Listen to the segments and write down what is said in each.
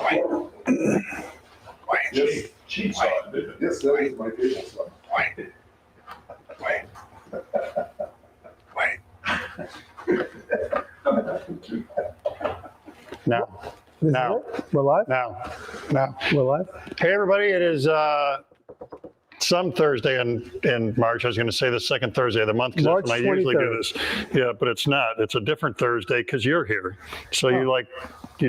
Wait. Yes, cheap saw. Yes, that is my table saw. Wait. Now. We're live? Now. We're live? Hey, everybody. It is some Thursday in March. I was going to say the second Thursday of the month because that's when I usually do this. Yeah, but it's not. It's a different Thursday because you're here. So you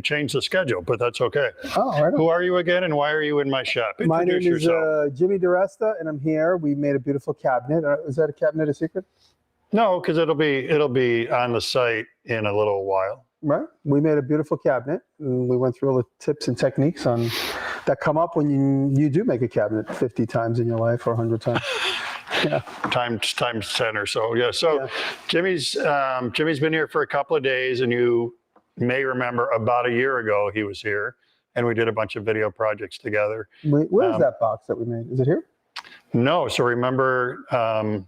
change the schedule, but that's okay. Oh, right. Who are you again, and why are you in my shop? My name Introduce is yourself. Jimmy DiResta, and I'm here. We made a beautiful cabinet. Is that a cabinet a secret? No, because it'll be on the site in a little while. Right. We made a beautiful cabinet, and we went through all the tips and techniques on that come up when you do make a cabinet 50 times in your life or 100 times. Yeah. Times 10 or so. Yeah. So Jimmy's been here for a couple of days, and you may remember about a year ago he was here, and we did a bunch of video projects together. Where's that box that we made? Is it here? No. So remember, I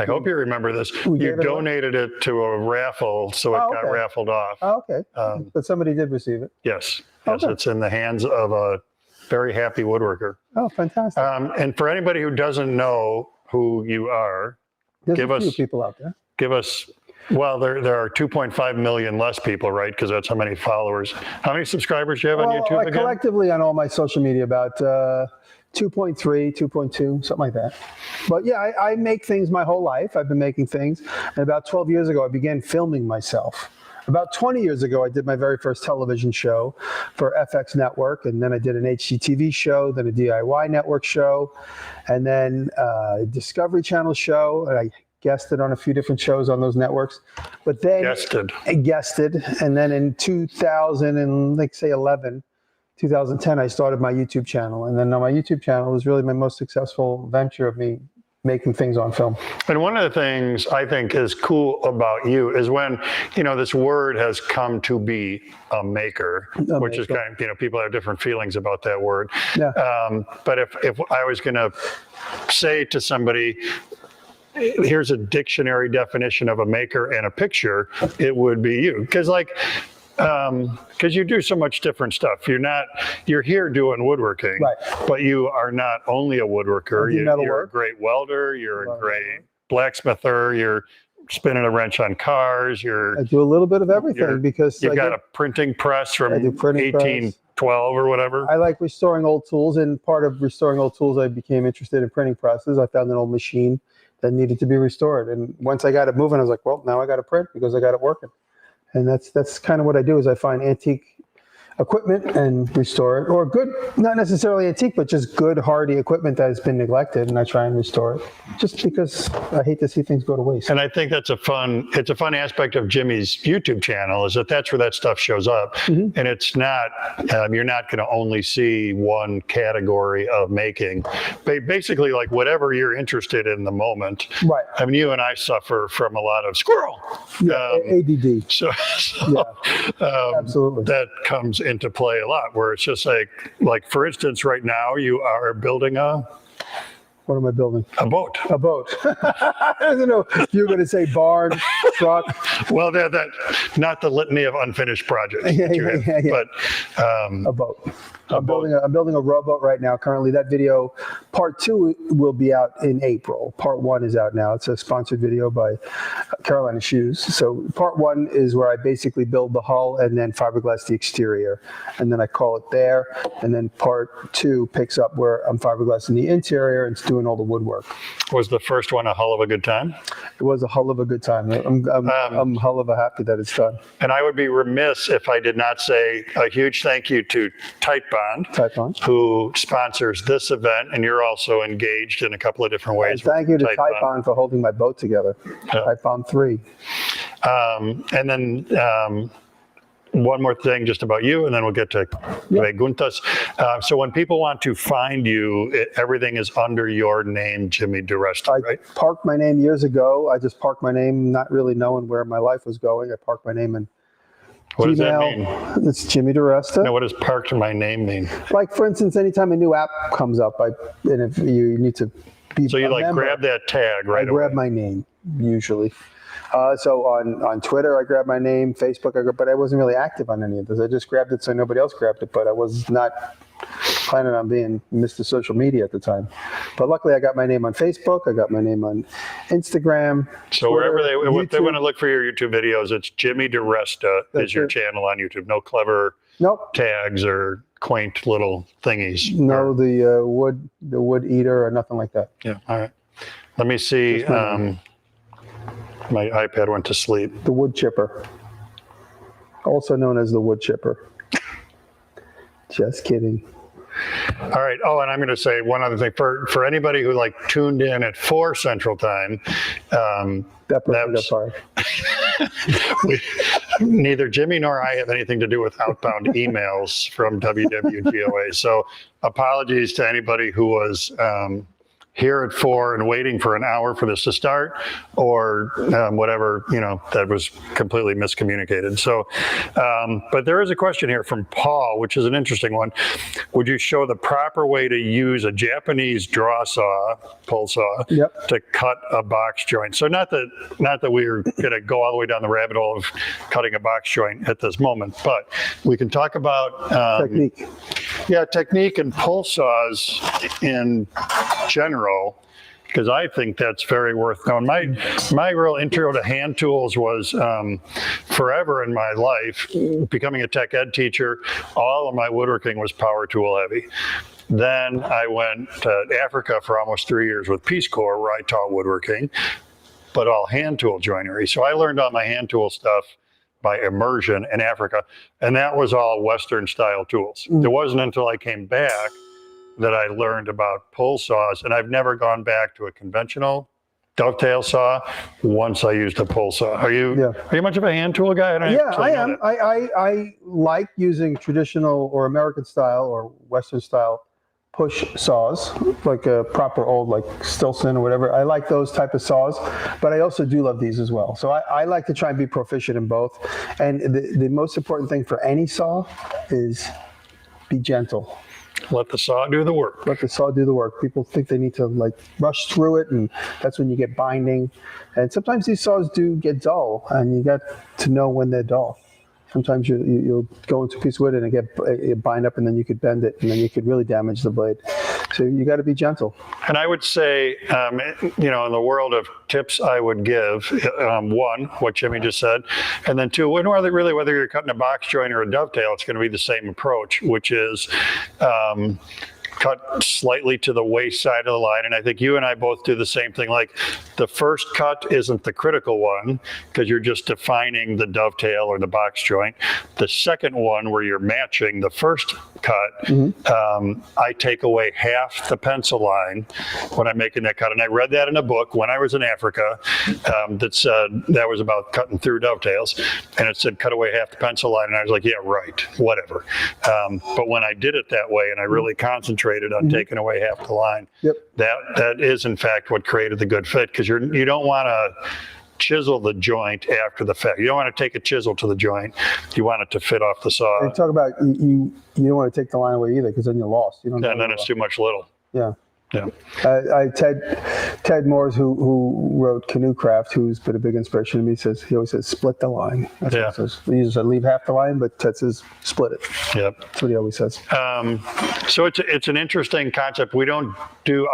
hope you remember this. You donated it to a raffle, so it got raffled off. Oh, okay. But somebody did receive it. Yes. Yes, it's in the hands of a very happy woodworker. Oh, fantastic. And for anybody who doesn't know who you are, There's a few people out there. Give us, well, there are 2.5 million less people, right? Because that's how many followers. How many subscribers do you have on YouTube again? Collectively on all my social media, about 2.3, 2.2, something like that. But yeah, I make things my whole life. I've been making things. And about 12 years ago, I began filming myself. About 20 years ago, I did my very first television show for FX Network, and then I did an HGTV show, then a DIY Network show, and then a Discovery Channel show, and I guested on a few different shows on those networks. But then I guested, and then in 2011, 2010, I started my YouTube channel, and then on my YouTube channel was really my most successful venture of me making things on film. And one of the things I think is cool about you is when, this word has come to be a maker, which is kind of, people have different feelings about that word. Yeah. But if I was going to say to somebody, here's a dictionary definition of a maker and a picture, it would be you. Because you do so much different stuff. You're here doing woodworking, right, but you are not only a woodworker. You're a great welder. You're a great blacksmither. You're spinning a wrench on cars. I do a little bit of everything because you've got a printing press from 1812 or whatever. I like restoring old tools, and part of restoring old tools, I became interested in printing presses. I found an old machine that needed to be restored, and once I got it moving, I was like, well, now I got to print because I got it working. And that's kind of what I do is I find antique equipment and restore it, or good, not necessarily antique, but just good, hardy equipment that has been neglected, and I try and restore it just because I hate to see things go to waste. And I think it's a fun aspect of Jimmy's YouTube channel is that's where that stuff shows up. Mm-hmm. And it's not, you're not going to only see one category of making. Basically, like whatever you're interested in the moment. Right. I mean, you and I suffer from a lot of squirrel. Yeah, ADD. So absolutely. That comes into play a lot, where it's just like for instance, right now you are building what am I building? A boat. A boat. I don't know if you're going to say barn, truck. Well, that not the litany of unfinished projects that you have, but a boat. I'm building a rowboat right now. Currently, that video, part 2 will be out in April. Part 1 is out now. It's a sponsored video by Carolina Shoes. So part 1 is where I basically build the hull and then fiberglass the exterior, and then I call it there. And then part 2 picks up where I'm fiberglassing the interior and it's doing all the woodwork. Was the first one a hell of a good time? It was a hell of a good time. I'm hell of a happy that it's done. And I would be remiss if I did not say a huge thank you to Type Bond, who sponsors this event, and you're also engaged in a couple of different ways. And thank you to Type Bond for holding my boat together. Type Bond 3. And then one more thing just about you, and then we'll get to Preguntas. So when people want to find you, everything is under your name, Jimmy DiResta, right? I parked my name years ago. I just parked my name not really knowing where my life was going. I parked my name in What does that mean? It's Jimmy DiResta. Now, what does parked my name mean? Like, for instance, anytime a new app comes up, and if you need to be So you like grab that tag right away? I grab my name, usually. So on Twitter, I grabbed my name, Facebook, but I wasn't really active on any of this. I just grabbed it so nobody else grabbed it, but I was not planning on being Mr. Social Media at the time. But luckily, I got my name on Facebook. I got my name on Instagram. So Twitter, wherever if they YouTube. want to look for your YouTube videos, it's Jimmy DiResta is your channel on YouTube. No clever Nope. tags or quaint little thingies. No, the wood eater or nothing like that. Yeah. All right. Let me see. My iPad went to sleep. The wood chipper, also known as the wood chipper. Just kidding. All right. Oh, and I'm going to say one other thing for anybody who like tuned in at 4 Central Time. That person got fired. Neither Jimmy nor I have anything to do with outbound emails from WWGOA. So apologies to anybody who was here at 4 and waiting for an hour for this to start, or whatever, that was completely miscommunicated. So, but there is a question here from Paul, which is an interesting one. Would you show the proper way to use a Japanese draw saw, pull saw, to cut a box joint? So not that we're going to go all the way down the rabbit hole of cutting a box joint at this moment, but we can talk about Technique. Yeah, technique and pull saws in general, because I think that's very worth knowing. My real intro to hand tools was forever in my life. Becoming a tech ed teacher, all of my woodworking was power tool heavy. Then I went to Africa for almost 3 years with Peace Corps, where I taught woodworking, but all hand tool joinery. So I learned all my hand tool stuff by immersion in Africa, and that was all Western style tools. It wasn't until I came back that I learned about pull saws, and I've never gone back to a conventional dovetail saw once I used a pull saw. Are you much of a hand tool guy? I am. I like using traditional or American style or Western style push saws, like a proper old like Stilson or whatever. I like those type of saws, but I also do love these as well. So I like to try and be proficient in both. And the most important thing for any saw is be gentle. Let the saw do the work. Let the saw do the work. People think they need to like rush through it, and that's when you get binding. And sometimes these saws do get dull, and you got to know when they're dull. Sometimes you'll go into a piece of wood and it bind up, and then you could bend it, and then you could really damage the blade. So you got to be gentle. And I would say, in the world of tips I would give, one, what Jimmy just said, and then two, whether you're cutting a box joint or a dovetail, it's going to be the same approach, which is cut slightly to the waist side of the line. And I think you and I both do the same thing. Like the first cut isn't the critical one because you're just defining the dovetail or the box joint. The second one, where you're matching the first cut, I take away half the pencil line when I'm making that cut. And I read that in a book when I was in Africa that said that was about cutting through dovetails. And it said cut away half the pencil line. And I was like, yeah, right, whatever. But when I did it that way and I really concentrated on taking away half the line, that is in fact what created the good fit, because you don't want to chisel the joint after the fact. You don't want to take a chisel to the joint. You want it to fit off the saw. And talk about you don't want to take the line away either, because then you're lost. You don't. And then it's too much little. Yeah. Yeah. Ted Moores, who wrote Canoe Craft, who's been a big inspiration to me, he always says split the line. That's what he says. He usually leave half the line, but Ted says split it. Yep. That's what he always says. So it's an interesting concept. I don't do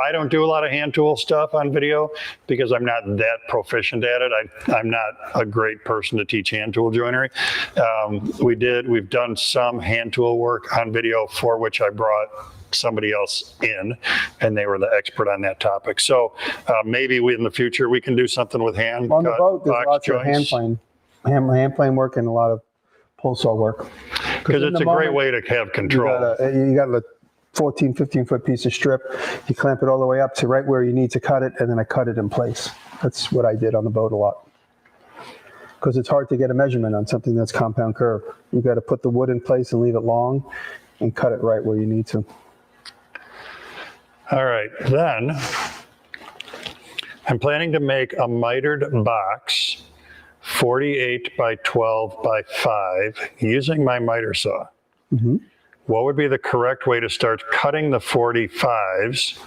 a lot of hand tool stuff on video because I'm not that proficient at it. I'm not a great person to teach hand tool joinery. We've done some hand tool work on video, for which I brought somebody else in, and they were the expert on that topic. So maybe in the future we can do something with hand on the boat. There's lots of hand plane work and a lot of pull saw work, because it's a great way to have control. You got a 14, 15-foot piece of strip. You clamp it all the way up to right where you need to cut it, and then I cut it in place. That's what I did on the boat a lot, because it's hard to get a measurement on something that's compound curve. You got to put the wood in place and leave it long and cut it right where you need to. All right, then I'm planning to make a mitered box, 48 by 12 by 5, using my miter saw. What would be the correct way to start cutting the 45s,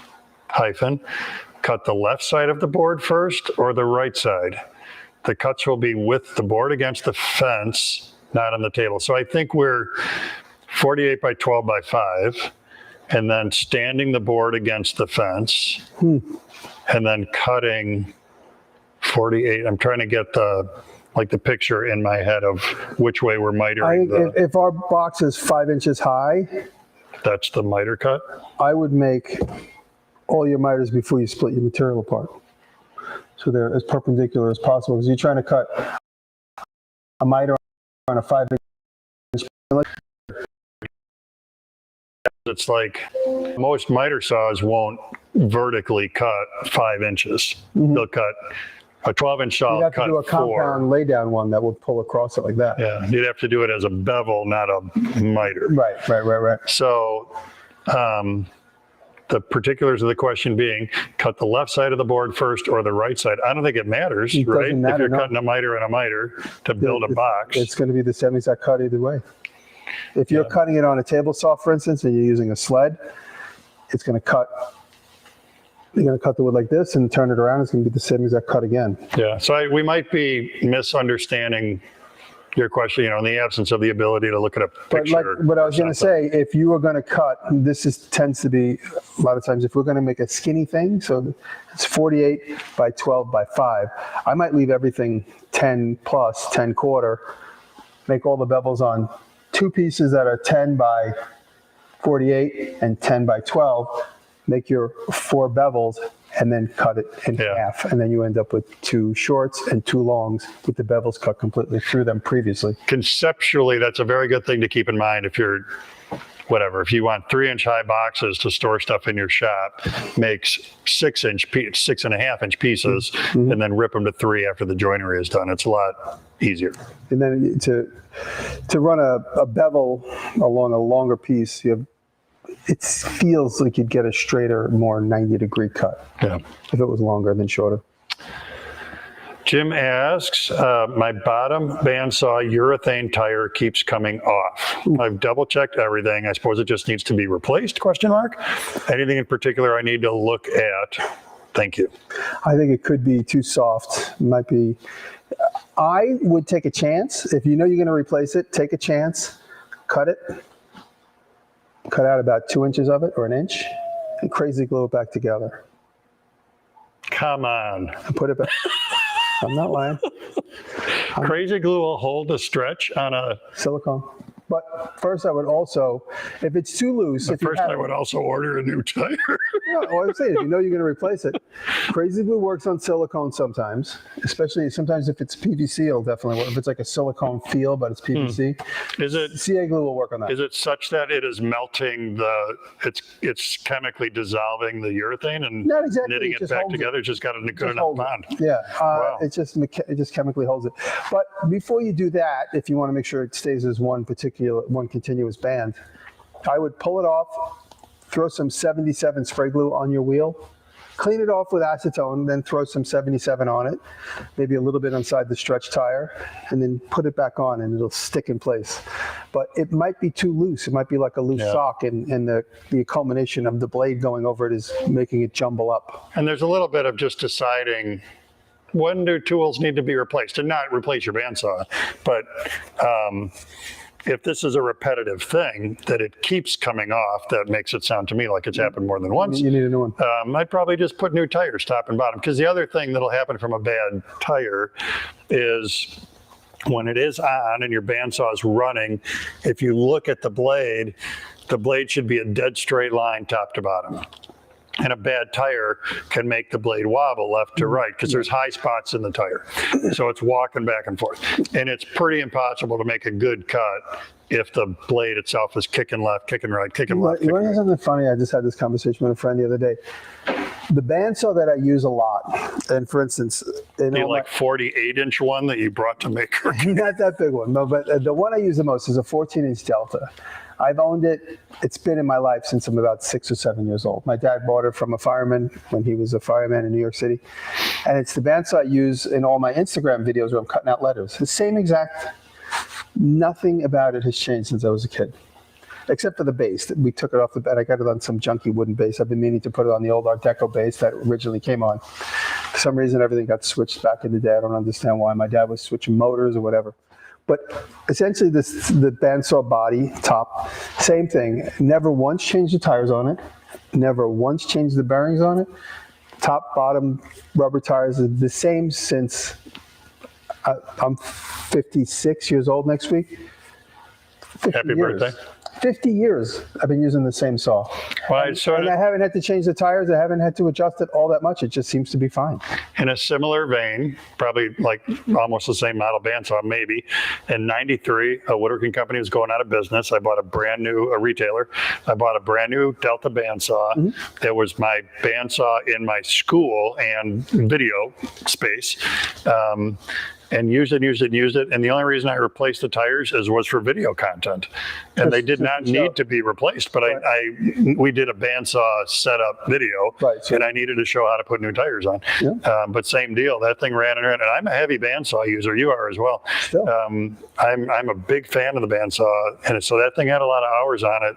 cut the left side of the board first or the right side? the cuts will be with the board against the fence, not on the table. So I think we're 48 by 12 by 5, and then standing the board against the fence, and then cutting 48. I'm trying to get the picture in my head of which way we're mitering. If our box is 5 inches high, That's the miter cut? I would make all your miters before you split your material apart. So they're as perpendicular as possible, because you're trying to cut a miter on a 5 inch. It's like most miter saws won't vertically cut 5 inches. They'll cut a 12-inch saw. You'd have to do a compound lay down one that would pull across it like that. Yeah, you'd have to do it as a bevel, not a miter. Right. So the particulars of the question being, cut the left side of the board first or the right side. I don't think it matters, It right? doesn't matter, If you're no. cutting a miter and a miter to build a box. It's going to be the same exact cut either way. If you're cutting it on a table saw, for instance, and you're using a sled, it's going to cut. You're going to cut the wood like this and turn it around. It's going to be the same exact cut again. Yeah, so we might be misunderstanding your question, in the absence of the ability to look at a But picture. like what I was going to say, if you are going to cut, tends to be a lot of times, if we're going to make a skinny thing, so it's 48 by 12 by 5, I might leave everything 10 plus, 10 quarter, make all the bevels on 2 pieces that are 10 by 48 and 10 by 12, make your 4 bevels, and then cut it in half. And then you end up with 2 shorts and 2 longs with the bevels cut completely through them previously. Conceptually, that's a very good thing to keep in mind if you want 3-inch high boxes to store stuff in your shop, makes 6.5-inch pieces, and then rip them to 3 after the joinery is done. It's a lot easier. And then to run a bevel along a longer piece, it feels like you'd get a straighter, more 90-degree cut if it was longer than shorter. Jim asks, my bottom bandsaw urethane tire keeps coming off. I've double checked everything. I suppose it just needs to be replaced, ? Anything in particular I need to look at? Thank you. I think it could be too soft. Might be. I would take a chance. If you know you're going to replace it, take a chance, cut it, cut out about 2 inches of it or 1 inch, and crazy glue it back together. Come on. And put it back. I'm not lying. Crazy glue will hold a stretch on a... Silicone. But first I would also, if it's too loose. I would also order a new tire. I'm saying, if you know you're going to replace it, crazy glue works on silicone sometimes, especially sometimes if it's PVC, it'll definitely work. If it's like a silicone feel, but it's PVC, CA glue will work on that. Is it such that it is melting it's chemically dissolving the urethane and Not exactly, knitting it it just back holds together? It's just got a good enough hold it. bond. Yeah, Wow. it just chemically holds it. But before you do that, if you want to make sure it stays as one continuous band, I would pull it off, throw some 77 spray glue on your wheel, clean it off with acetone, then throw some 77 on it, maybe a little bit inside the stretch tire, and then put it back on and it'll stick in place. But it might be too loose. It might be like a loose sock, and the culmination of the blade going over it is making it jumble up. And there's a little bit of just deciding when do tools need to be replaced, and not replace your bandsaw, but if this is a repetitive thing that it keeps coming off, that makes it sound to me like it's happened more than once. You need a new one. I'd probably just put new tires top and bottom, because the other thing that'll happen from a bad tire is when it is on and your bandsaw is running, if you look at the blade should be a dead straight line top to bottom. And a bad tire can make the blade wobble left to right because there's high spots in the tire. So it's walking back and forth. And it's pretty impossible to make a good cut if the blade itself is kicking left, kicking right, kicking left. You want to hear something funny? I just had this conversation with a friend the other day. The bandsaw that I use a lot, and for instance, The 48-inch one that you brought to make. not that big one, no, but the one I use the most is a 14-inch Delta. I've owned it. It's been in my life since I'm about 6 or 7 years old. My dad bought it from a fireman when he was a fireman in New York City. And it's the bandsaw I use in all my Instagram videos where I'm cutting out letters. The same exact, nothing about it has changed since I was a kid. Except for the base. We took it off the bed. I got it on some junky wooden base. I've been meaning to put it on the old Art Deco base that originally came on. some reason, everything got switched back in the day. I don't understand why. My dad was switching motors or whatever. But essentially, the bandsaw body top, same thing. Never once changed the tires on it. Never once changed the bearings on it. Top, bottom rubber tires are the same since I'm 56 years old next week. Happy birthday. 50 years I've been using the same saw. Well, And I haven't had to change the tires. I haven't had to adjust it all that much. It just seems to be fine. in a similar vein, probably like almost the same model bandsaw, maybe. In '93, a woodworking company was going out of business. I bought a retailer. I bought a brand new Delta bandsaw. It was my bandsaw in my school and video space. And used it. And the only reason I replaced the tires was for video content. And they did not need to be replaced. But we did a bandsaw setup video, and I needed to show how to put new tires on. Yeah. But same deal. That thing ran and ran. And I'm a heavy bandsaw user. You are as well. I'm a big fan of the bandsaw. And so that thing had a lot of hours on it.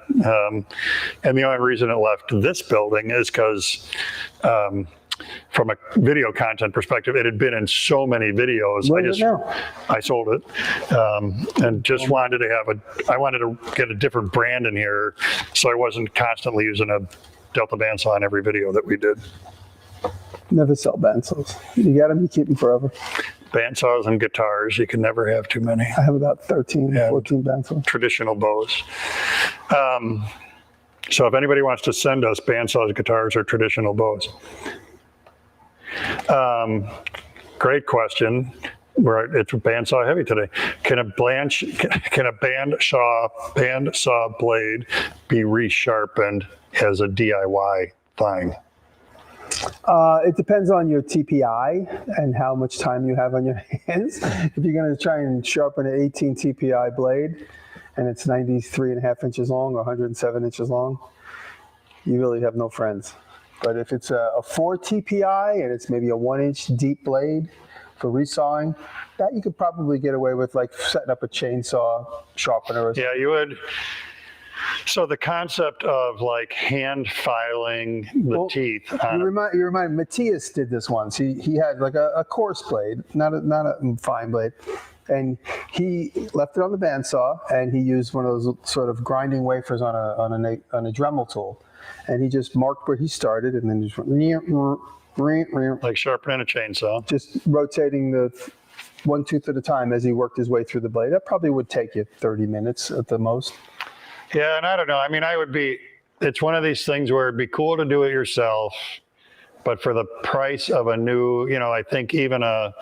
And the only reason it left this building is because from a video content perspective, it had been in so many videos. I sold it, and just wanted to get a different brand in here, so I wasn't constantly using a Delta bandsaw in every video that we did. Never sell bandsaws. You get them, you keep them forever. Bandsaws and guitars, you can never have too many. I have about 13, 14 bandsaws. Traditional bows. So if anybody wants to send us bandsaws, guitars, or traditional bows. Great question. It's bandsaw heavy today. Can a bandsaw blade be resharpened as a DIY thing? It depends on your TPI and how much time you have on your hands. If you're going to try and sharpen an 18 TPI blade and it's 93.5 inches long or 107 inches long, you really have no friends. But if it's a 4 TPI and it's maybe a 1-inch deep blade for resawing, that you could probably get away with, like setting up a chainsaw sharpener. Yeah, you would. So the concept of like hand filing the teeth. You remind Matthias did this once. He had like a coarse blade, not a fine blade. And he left it on the bandsaw and he used one of those sort of grinding wafers on a Dremel tool. And he just marked where he started and then just went like sharpening a chainsaw. Just rotating the one tooth at a time as he worked his way through the blade. That probably would take you 30 minutes at the most. Yeah, and I don't know. I mean, it's one of these things where it'd be cool to do it yourself, but for the price of a new, I think even a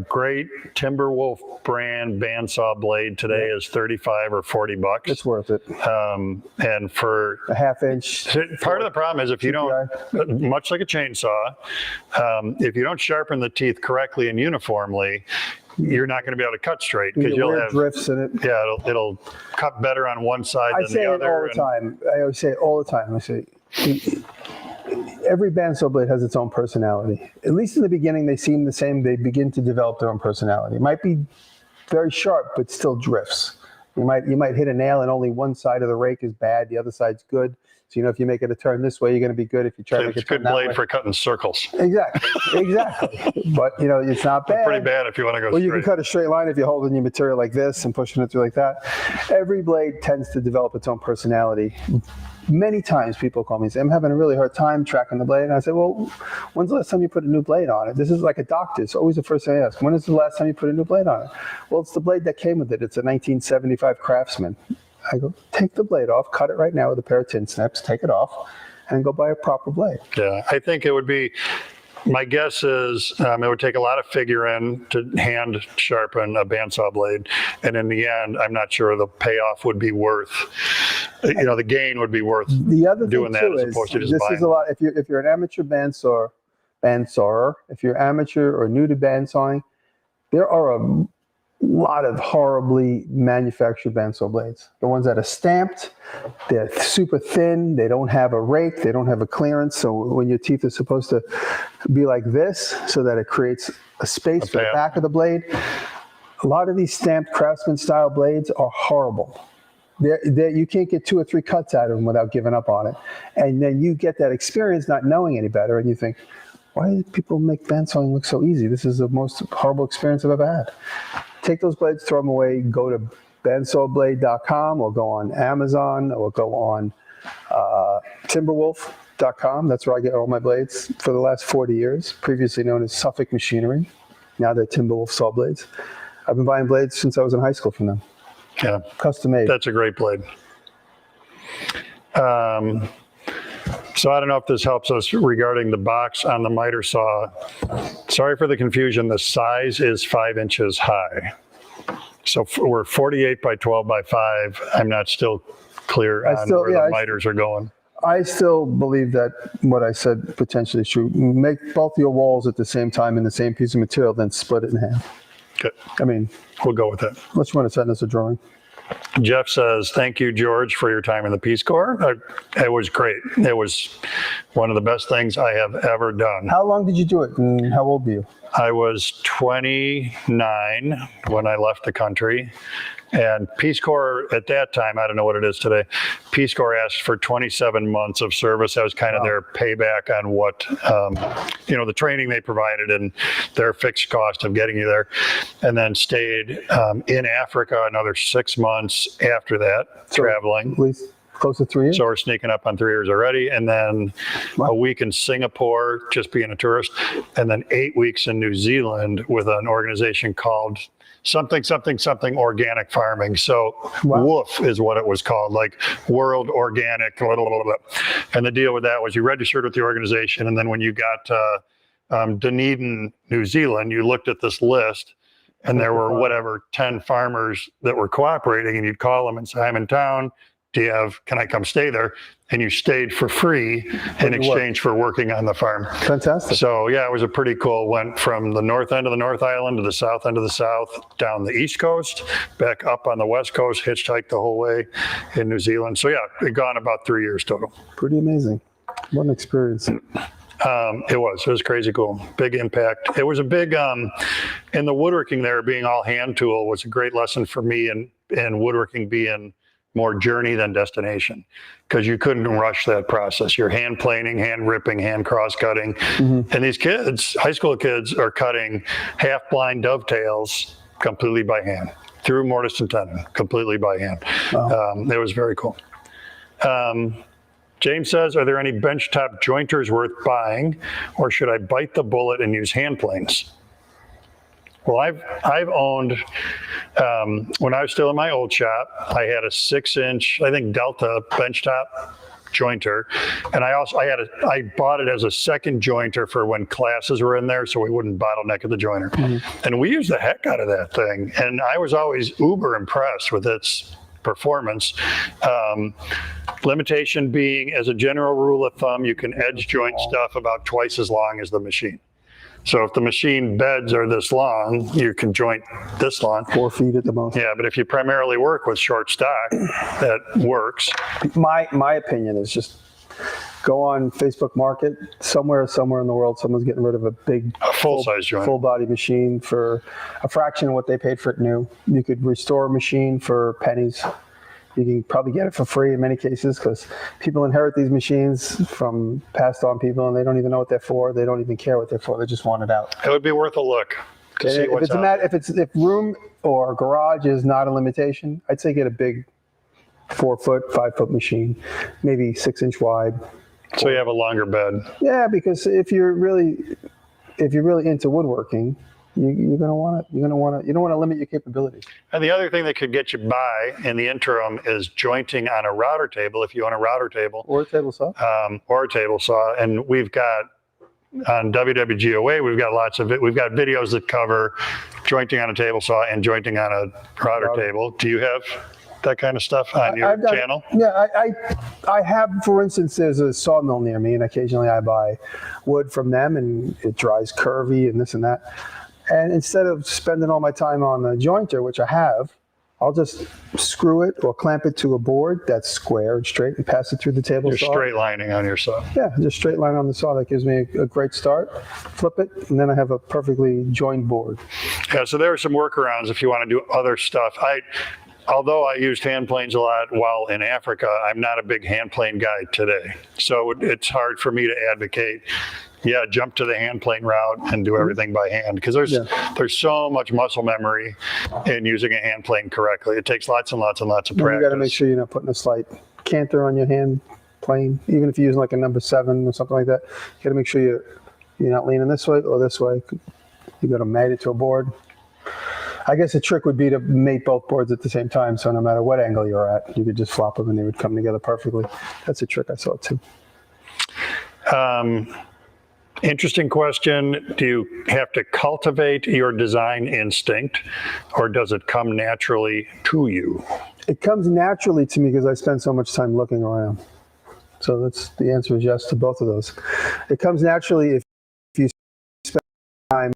great Timberwolf brand bandsaw blade today is $35 or $40. It's worth it. And for a 1/2 inch. Part of the problem is if you don't, much like a chainsaw, if you don't sharpen the teeth correctly and uniformly, you're not going to be able to cut straight because you'll have drifts in it. Yeah, it'll cut better on one side than the other. I always say it all the time. I say every bandsaw blade has its own personality. At least in the beginning, they seem the same. They begin to develop their own personality. It might be very sharp, but still drifts. You might hit a nail and only one side of the rake is bad, the other side's good. So if you make it a turn this way, you're going to be good. If you try to make it a turn that way. It's a good blade for cutting circles. Exactly. But it's not bad. It's pretty bad if you want to go straight. Well, you can cut a straight line if you're holding your material like this and pushing it through like that. Every blade tends to develop its own personality. Many times people call me and say, I'm having a really hard time tracking the blade. And I say, well, when's the last time you put a new blade on it? This is like a doctor. It's always the first thing I ask. When is the last time you put a new blade on it? Well, it's the blade that came with it. It's a 1975 Craftsman. I go, take the blade off, cut it right now with a pair of tin snips, take it off, and go buy a proper blade. Yeah, I think it would be, my guess is it would take a lot of figuring to hand sharpen a bandsaw blade. And in the end, I'm not sure the payoff would be worth, the gain would be worth the other doing thing that too as opposed to just this buying. Is a lot, if you're an amateur bandsawer, if you're amateur or new to bandsawing, there are a lot of horribly manufactured bandsaw blades. The ones that are stamped, they're super thin, they don't have a rake, they don't have a clearance, so when your teeth are supposed to be like this so that it creates a space for the back of the blade, a lot of these stamped Craftsman style blades are horrible. You can't get 2 or 3 cuts out of them without giving up on it. And then you get that experience not knowing any better and you think, why do people make bandsawing look so easy? This is the most horrible experience I've ever had. Take those blades, throw them away, go to bandsawblade.com or go on Amazon or go on Timberwolf.com. That's where I get all my blades for the last 40 years, previously known as Suffolk Machinery. Now they're Timberwolf saw blades. I've been buying blades since I was in high school from them. Yeah. Custom made. That's a great blade. So I don't know if this helps us regarding the box on the miter saw. Sorry for the confusion. The size is 5 inches high. So we're 48 by 12 by 5. I'm not still clear on where the miters are going. I still believe that what I said potentially is true. Make both your walls at the same time in the same piece of material, then split it in half. Okay. I mean, we'll go with that. unless you want to send us a drawing. Jeff says, thank you, George, for your time in the Peace Corps. It was great. It was one of the best things I have ever done. How long did you do it, and how old were you? I was 29 when I left the country. And Peace Corps at that time, I don't know what it is today, Peace Corps asked for 27 months of service. That was kind of their payback on what, the training they provided and their fixed cost of getting you there. And then stayed in Africa another 6 months after that, traveling. At least close to 3 years? So we're sneaking up on 3 years already. And then a week in Singapore, just being a tourist. And then 8 weeks in New Zealand with an organization called something organic farming. So WOOF is what it was called, like World Organic. Blah, blah, blah, blah. And the deal with that was you registered with the organization. And then when you got to Dunedin, New Zealand, you looked at this list and there were 10 farmers that were cooperating, and you'd call them and say, I'm in town. Can I come stay there? And you stayed for free in exchange for working on the farm. Fantastic. So yeah, it was a pretty cool, went from the north end of the North Island to the south end of the south, down the East Coast, back up on the West Coast, hitchhiked the whole way in New Zealand. So yeah, it gone about 3 years total. Pretty amazing. What an experience. It was crazy cool. Big impact. It was a big, in the woodworking there being all hand tool was a great lesson for me, and woodworking being more journey than destination, because you couldn't rush that process. You're hand planing, hand ripping, hand cross cutting. Mm-hmm. And these kids, high school kids, are cutting half blind dovetails completely by hand through mortise and tenon, completely by hand. Wow. It was very cool. James says, are there any benchtop jointers worth buying, or should I bite the bullet and use hand planes? Well, I've owned, when I was still in my old shop, I had a 6-inch, I think, Delta benchtop jointer. And I bought it as a second jointer for when classes were in there, so we wouldn't bottleneck at the joiner. Mm-hmm. And we used the heck out of that thing. And I was always uber impressed with its performance. Limitation being, as a general rule of thumb, you can edge joint stuff about twice as long as the machine. So if the machine beds are this long, you can joint this long. 4 feet at the most. Yeah, but if you primarily work with short stock, that works. My opinion is just go on Facebook Market. Somewhere in the world, someone's getting rid of a full-size joint, full-body machine for a fraction of what they paid for it new. You could restore a machine for pennies. You can probably get it for free in many cases, because people inherit these machines from passed on people, and they don't even know what they're for. They don't even care what they're for. They just want it out. It would be worth a look to see what's out. If room or garage is not a limitation, I'd say get a big 4-foot, 5-foot machine, maybe 6-inch wide. So you have a longer bed. Yeah, because if you're really into woodworking, you don't want to limit your capabilities. And the other thing that could get you by in the interim is jointing on a router table, if you own a router table. Or a table saw. And we've got, on WWGOA, we've got videos that cover jointing on a table saw and jointing on a router table. Do you have that kind of stuff on your channel? Yeah, I have, for instance, there's a sawmill near me, and occasionally I buy wood from them, and it dries curvy and this and that. And instead of spending all my time on the jointer, which I have, I'll just screw it or clamp it to a board that's square and straight and pass it through the table saw. You're straight lining on your saw. Yeah, just straight line on the saw. That gives me a great start. Flip it, and then I have a perfectly joined board. Yeah, so there are some workarounds if you want to do other stuff. although I used hand planes a lot while in Africa, I'm not a big hand plane guy today. So it's hard for me to advocate, jump to the hand plane route and do everything by hand, because there's so much muscle memory in using a hand plane correctly. It takes lots and lots and lots of practice. You got to make sure you're not putting a slight canter on your hand plane, even if you're using like a number 7 or something like that. You got to make sure you're not leaning this way or this way. You got to mate it to a board. I guess a trick would be to mate both boards at the same time, so no matter what angle you're at, you could just flop them and they would come together perfectly. That's a trick I saw too. Interesting question. Do you have to cultivate your design instinct, or does it come naturally to you? It comes naturally to me because I spend so much time looking around. So that's the answer is yes to both of those. It comes naturally if you spend time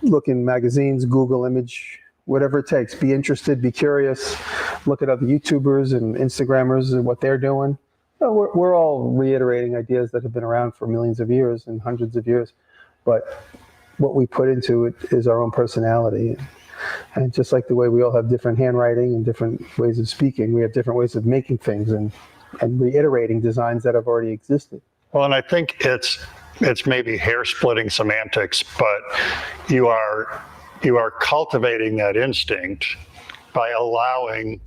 looking magazines, Google image, whatever it takes. Be interested, be curious, look at other YouTubers and Instagrammers and what they're doing. We're all reiterating ideas that have been around for millions of years and hundreds of years, but what we put into it is our own personality. And just like the way we all have different handwriting and different ways of speaking, we have different ways of making things and reiterating designs that have already existed. Well, and I think it's maybe hair-splitting semantics, but you are cultivating that instinct by allowing.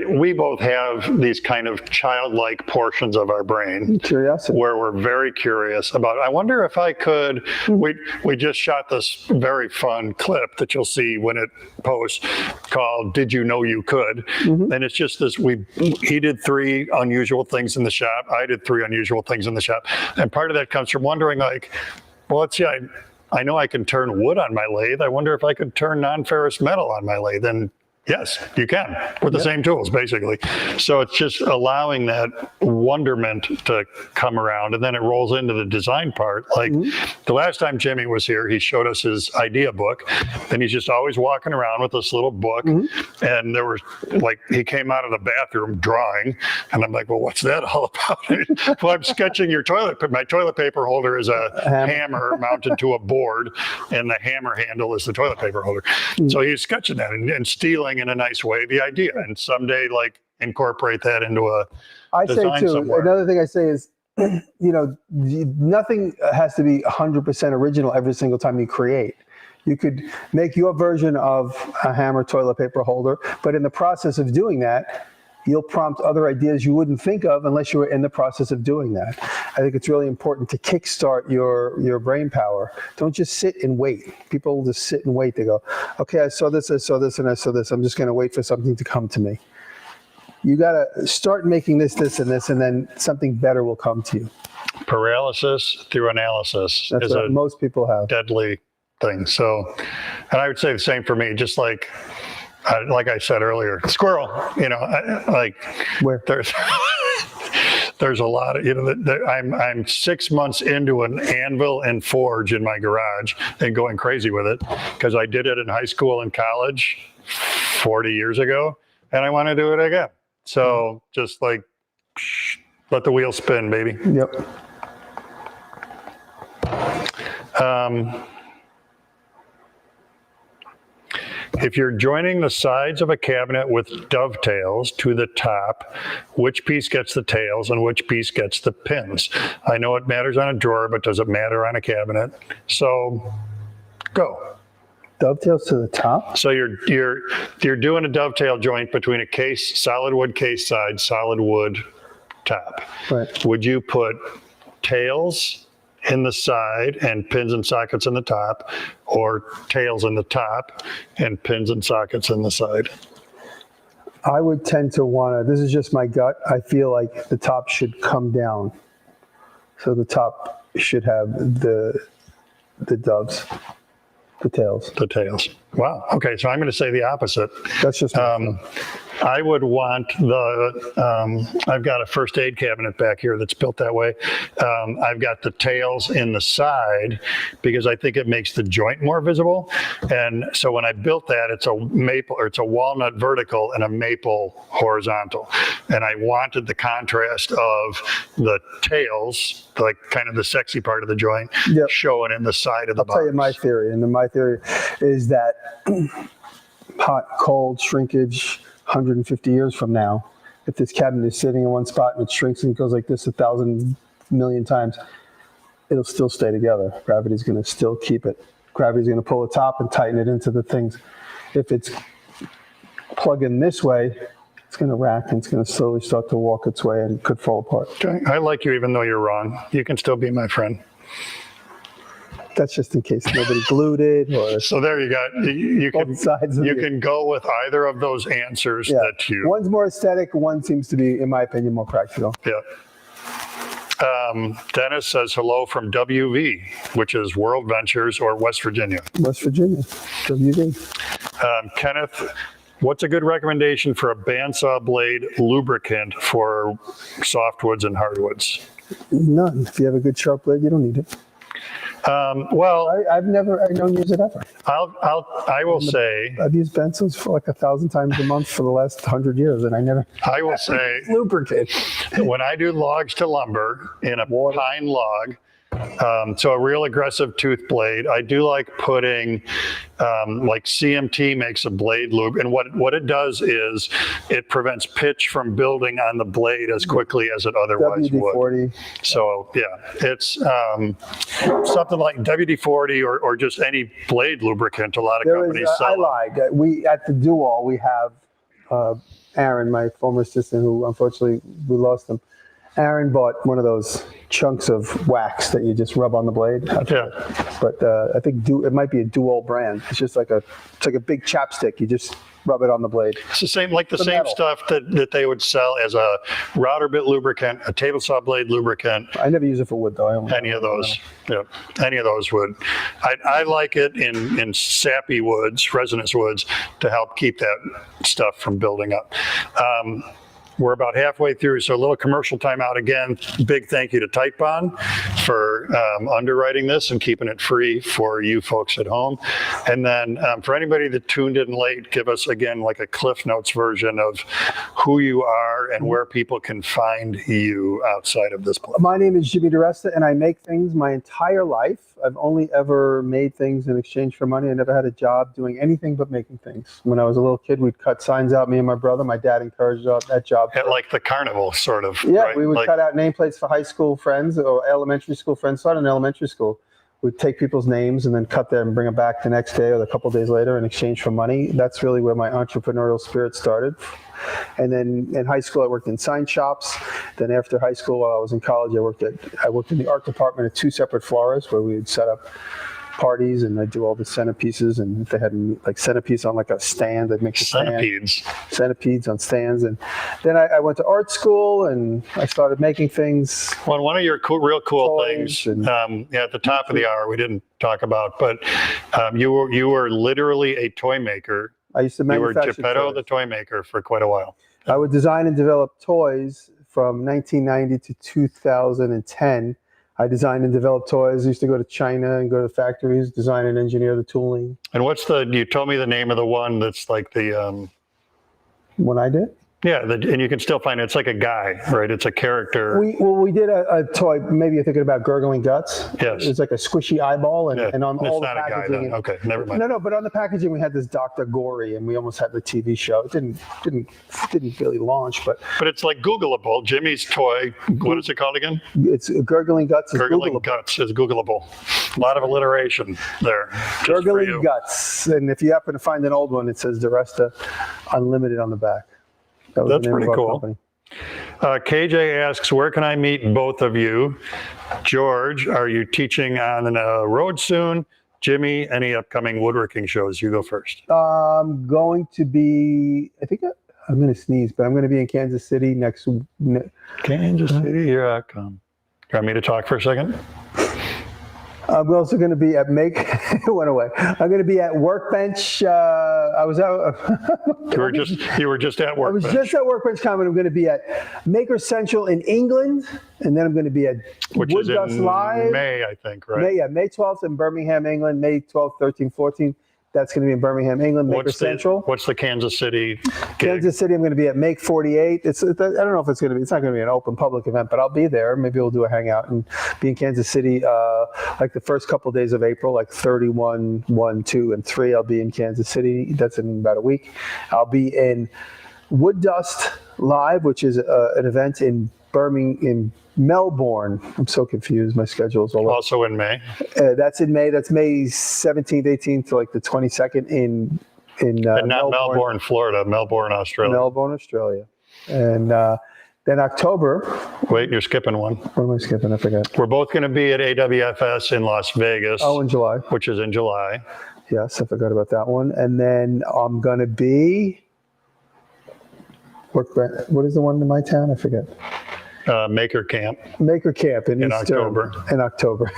We both have these kind of childlike portions of our brain, Curiosity, where we're very curious about, I wonder if I could, we just shot this very fun clip that you'll see when it posts called Did You Know You Could? And it's just this, he did 3 unusual things in the shop, I did 3 unusual things in the shop. And part of that comes from wondering like, well, let's see, I know I can turn wood on my lathe. I wonder if I could turn non-ferrous metal on my lathe. And yes, you can, with the same tools, basically. So it's just allowing that wonderment to come around, and then it rolls into the design part. Like the last time Jimmy was here, he showed us his idea book, and he's just always walking around with this little book. And there was like, he came out of the bathroom drawing, and I'm like, well, what's that all about? Well, I'm sketching your toilet. My toilet paper holder is a hammer mounted to a board, and the hammer handle is the toilet paper holder. So he's sketching that and stealing in a nice way the idea, and someday like incorporate that into a design say too, somewhere. Another thing I say is, nothing has to be 100% original every single time you create. You could make your version of a hammer toilet paper holder, but in the process of doing that, you'll prompt other ideas you wouldn't think of unless you were in the process of doing that. I think it's really important to kickstart your brain power. Don't just sit and wait. People just sit and wait. They go, okay, I saw this, and I saw this. I'm just going to wait for something to come to me. You got to start making this, and this, and then something better will come to you. Paralysis through analysis That's what most people have. Deadly thing. So, and I would say the same for me, just like I said earlier, squirrel, Where? There's a lot of, I'm 6 months into an anvil and forge in my garage and going crazy with it because I did it in high school and college 40 years ago, and I want to do it again. So just like, let the wheel spin, baby. Yep. If you're joining the sides of a cabinet with dovetails to the top, which piece gets the tails and which piece gets the pins? I know it matters on a drawer, but does it matter on a cabinet? So go. Dovetails to the top? So you're doing a dovetail joint between a case, solid wood case side, solid wood top. Right. Would you put tails in the side and pins and sockets in the top, or tails in the top and pins and sockets in the side? I would tend to want to, this is just my gut, I feel like the top should come down. So the top should have the doves, the tails. The tails. Wow. Okay, so I'm going to say the opposite. That's just I would want I've got a first aid cabinet back here that's built that way. I've got the tails in the side because I think it makes the joint more visible. And so when I built that, it's a maple, or it's a walnut vertical and a maple horizontal. And I wanted the contrast of the tails, like kind of the sexy part of the joint, showing in the side of the box. I'll tell you my theory. And my theory is that hot, cold, shrinkage, 150 years from now, if this cabinet is sitting in one spot and it shrinks and goes like this 1,000 million times, it'll still stay together. Gravity's going to still keep it. Gravity's going to pull the top and tighten it into the things. If it's plugged in this way, it's going to rack and it's going to slowly start to walk its way and could fall apart. Okay. I like you even though you're wrong. You can still be my friend. That's just in case nobody glued it or So there you got, you can, both sides of you it. can go with either of those answers Yeah. that you, One's more aesthetic, one seems to be, in my opinion, more practical. yeah. Dennis says hello from WV, which is World Ventures or West Virginia. West Virginia, WV. Kenneth, what's a good recommendation for a bandsaw blade lubricant for softwoods and hardwoods? None. If you have a good sharp blade, you don't need it. Well, I don't use it ever. I will say, I've used Bandsaws for like 1,000 times a month for the last 100 years, and I never I will say, lubricate. when I do logs to lumber in a Water. pine log, so a real aggressive tooth blade, I do like putting, like CMT makes a blade lube. And what it does is it prevents pitch from building on the blade as quickly as it otherwise would. WD-40. So yeah, it's something like WD-40 or just any blade lubricant. A lot of companies I sell. lied. We at the Do-All, we have Aaron, my former assistant, who unfortunately we lost him. Aaron bought one of those chunks of wax that you just rub on the blade. Yeah. But I think it might be a Do-All brand. It's just like a big chapstick. You just rub it on the blade. It's the same, like the same metal. stuff that they would sell as a router bit lubricant, a table saw blade lubricant. I never use it for wood though. I only Any of those, yeah, any of those would. I like it in sappy woods, resinous woods, to help keep that stuff from building up. We're about halfway through, so a little commercial timeout again. Big thank you to Typebond for underwriting this and keeping it free for you folks at home. And then for anybody that tuned in late, give us again like a Cliff Notes version of who you are and where people can find you outside of this place. My name is Jimmy DiResta, and I make things my entire life. I've only ever made things in exchange for money. I never had a job doing anything but making things. When I was a little kid, we'd cut signs out, me and my brother. My dad encouraged that job. At like the carnival, sort of. Yeah, right? we would Like, cut out nameplates for high school friends or elementary school friends. Started in elementary school. We'd take people's names and then cut them and bring them back the next day or a couple days later in exchange for money. That's really where my entrepreneurial spirit started. And then in high school, I worked in sign shops. Then after high school, while I was in college, I worked in the art department at 2 separate florists where we would set up parties, and I'd do all the centerpieces. And if they had like centerpiece on like a stand, I'd make the centipedes on stands. And then I went to art school and I started making things. Well, one of your real cool Toys things, and- at the top of the hour, we didn't talk about, but you were literally a toy maker. I used to You were manufacture Geppetto toys. the toy maker for quite a while. I would design and develop toys from 1990 to 2010. I designed and developed toys. I used to go to China and go to factories, design and engineer the tooling. And you told me the name of the one that's like the, When I did? yeah, and you can still find it. It's like a guy, right? It's a character. We did a toy. Maybe you're thinking about Gurgling Guts. Yes. It's like a squishy eyeball, Yeah, and on it's all the not a guy packaging. then. Okay, never mind. No, but on the packaging we had this Dr. Gory, and we almost had the TV show. It didn't really launch, but But it's like Googleable. Jimmy's toy, what is it called again? it's Gurgling Guts is Gurgling Googleable. Guts is Googleable. A lot of alliteration there. just for Gurgling you. Guts, and if you happen to find an old one, it says DiResta Unlimited on the back. That was That's the name pretty of our cool. company. KJ asks, where can I meet both of you? George, are you teaching on the road soon? Jimmy, any upcoming woodworking shows? You go first. I'm going to be, I'm going to sneeze, but I'm going to be in Kansas City next. Kansas City, here I come. You want me to talk for a second? I'm also going to be at it went away. I'm going to be at Workbench. I was out. You were just at I work. was just at Workbench Con. I'm going to be at Maker Central in England, and then I'm going to be at Which Wood is Dust in Live. May, I think, right? May 12th in Birmingham, England. May 12th, 13th, 14th. That's going to be in Birmingham, England, Maker Central. What's the Kansas City gig? Kansas City, I'm going to be at Make 48. I don't know if it's going to be, it's not going to be an open public event, but I'll be there. Maybe we'll do a hangout and be in Kansas City like the first couple of days of April, like 31, 1, 2, and 3. I'll be in Kansas City. That's in about a week. I'll be in Wood Dust Live, which is an event in Melbourne. I'm so confused. My schedule is all over. Also in May. That's in May. That's May 17th, 18th to like the 22nd in And not Melbourne, Florida, Melbourne, Australia. Melbourne, Australia. And then October. Wait, you're skipping one. What am I skipping? I forgot. We're both going to be at AWFS in Las Vegas. Oh, in July. Which is in July. Yes, I forgot about that one. And then I'm going to be, what is the one in my town? I forget. Maker Camp. Maker Camp in October. In October.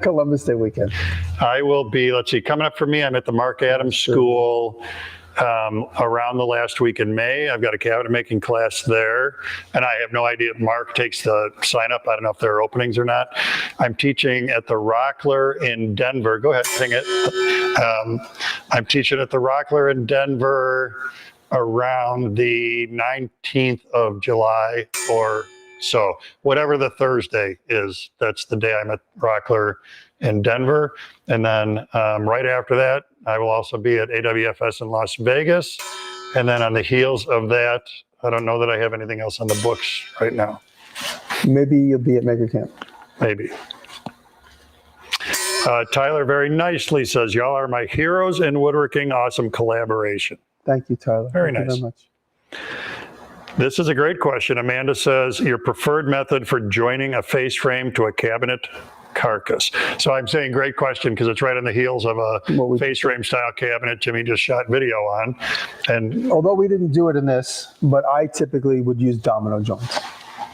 Columbus Day weekend. I will be, let's see, coming up for me, I'm at the Mark Adams School around the last week in May. I've got a cabinet making class there, and I have no idea if Mark takes the sign up. I don't know if there are openings or not. I'm teaching at the Rockler in Denver. Go ahead, ping it. I'm teaching at the Rockler in Denver around the 19th of July or so. Whatever the Thursday is, that's the day I'm at Rockler in Denver. And then right after that, I will also be at AWFS in Las Vegas. And then on the heels of that, I don't know that I have anything else on the books right now. Maybe you'll be at Maker Camp. Maybe. Tyler very nicely says, y'all are my heroes in woodworking. Awesome collaboration. Thank you, Tyler. Very Thank nice. you very much. This is a great question. Amanda says, your preferred method for joining a face frame to a cabinet carcass. So I'm saying great question because it's right on the heels of a face frame style cabinet Jimmy just shot video on. And although we didn't do it in this, but I typically would use domino joints.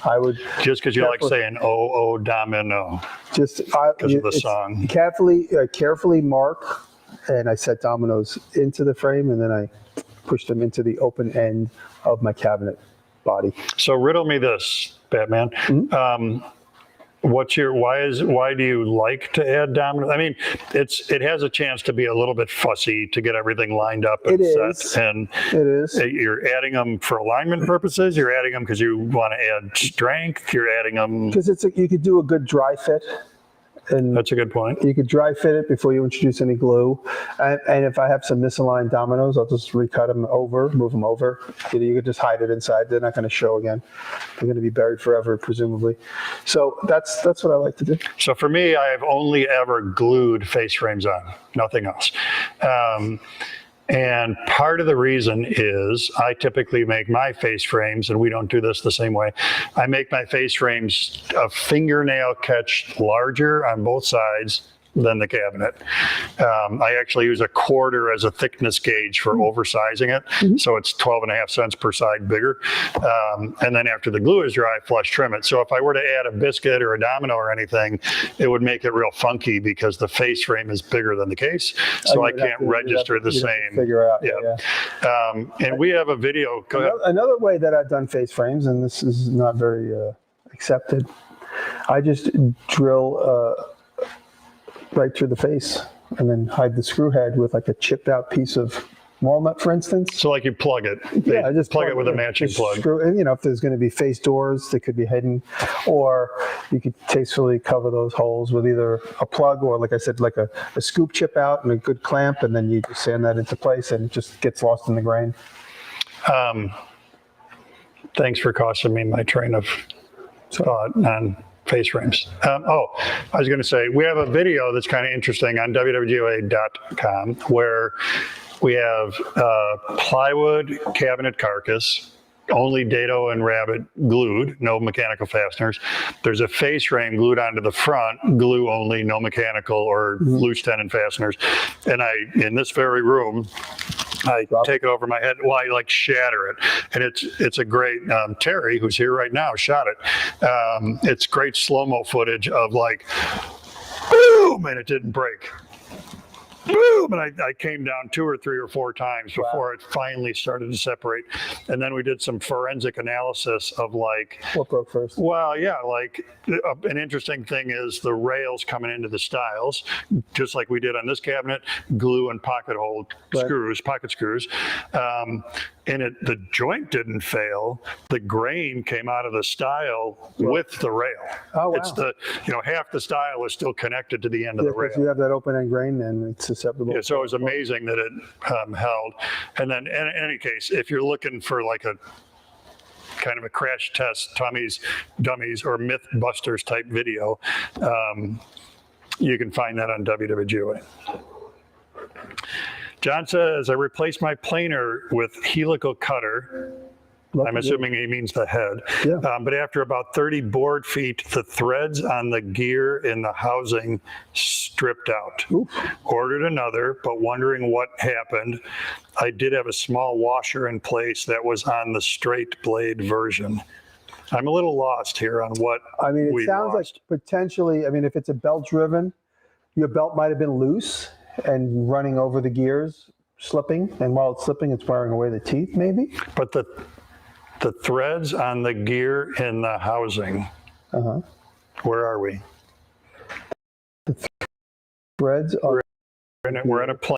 I would just because you like saying oh domino, just because of the song. Carefully mark, and I set dominoes into the frame, and then I push them into the open end of my cabinet body. So riddle me this, Batman. Mm-hmm. Why do you like to add dominoes? I mean, it has a chance to be a little bit fussy to get everything lined up and set. And it is. You're adding them for alignment purposes. You're adding them because you want to add strength. You're adding them because you could do a good dry fit. And that's a good point. You could dry fit it before you introduce any glue. And if I have some misaligned dominoes, I'll just recut them over, move them over. You could just hide it inside. They're not going to show again. They're going to be buried forever, presumably. So that's what I like to do. So for me, I have only ever glued face frames on, nothing else. And part of the reason is I typically make my face frames, and we don't do this the same way. I make my face frames a fingernail catch larger on both sides than the cabinet. I actually use a quarter as a thickness gauge for oversizing it. Mm-hmm. So it's 12.5 cents per side bigger. And then after the glue is dry, I flush trim it. So if I were to add a biscuit or a domino or anything, it would make it real funky because the face frame is bigger than the case. So I can't register the same. Figure out. Yeah. And we have a video. Go ahead. Another way that I've done face frames, and this is not very accepted, I just drill right through the face and then hide the screw head with like a chipped out piece of walnut, for instance. So like you plug it. Yeah, just plug it with a matching plug. And if there's going to be face doors that could be hidden, or you could tastefully cover those holes with either a plug or, like I said, like a scoop chip out and a good clamp, and then you just sand that into place and it just gets lost in the grain. Thanks for costing me my train of thought on face frames. I was going to say, we have a video that's kind of interesting on WWGOA.com where we have plywood cabinet carcass, only dado and rabbit glued, no mechanical fasteners. There's a face frame glued onto the front, glue only, no mechanical or loose tenon fasteners. And in this very room, I take it over my head. Well, I like shatter it, and it's a great. Terry, who's here right now, shot it. It's great slow-mo footage of like, boom, and it didn't break. boom, and I came down 2 or 3 or 4 times before it finally started to separate. And then we did some forensic analysis of like, What broke first? well, yeah, like an interesting thing is the rails coming into the stiles, just like we did on this cabinet, glue and pocket hole screws, pocket screws. And the joint didn't fail. The grain came out of the stile with the rail. Oh, wow. It's half the stile is still connected to the end of Yeah, the rail. if you have that open end grain, then it's susceptible. Yeah, so it was amazing that it held. And then in any case, if you're looking for like a kind of a crash test, dummies, or Mythbusters type video, you can find that on WWGOA. John says, I replaced my planer with helical cutter. I'm assuming he means the head. Yeah. But after about 30 board feet, the threads on the gear in the housing stripped out. Oof. Ordered another, but wondering what happened. I did have a small washer in place that was on the straight blade version. I'm a little lost here on what I mean, it we sounds lost. like potentially, I mean, if it's a belt driven, your belt might have been loose and running over the gears, slipping. And while it's slipping, it's wearing away the teeth, maybe. But the threads on the gear in the housing, where are we? Threads are. We're in a planer.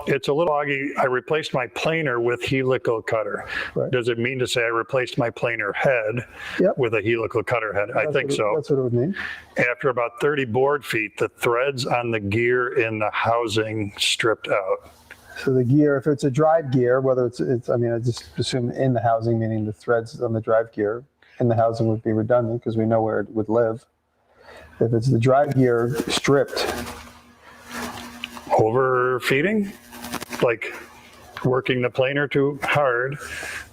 It's a little foggy. I replaced my planer with helical cutter. Right. Does it mean to say I replaced my planer head Yep. with a helical cutter head? I think so. That's what it would mean. After about 30 board feet, the threads on the gear in the housing stripped out. So the gear, if it's a drive gear, whether it's I mean, I just assume in the housing, meaning the threads on the drive gear in the housing would be redundant because we know where it would live. If it's the drive gear stripped. Overfeeding? Like working the planer too hard,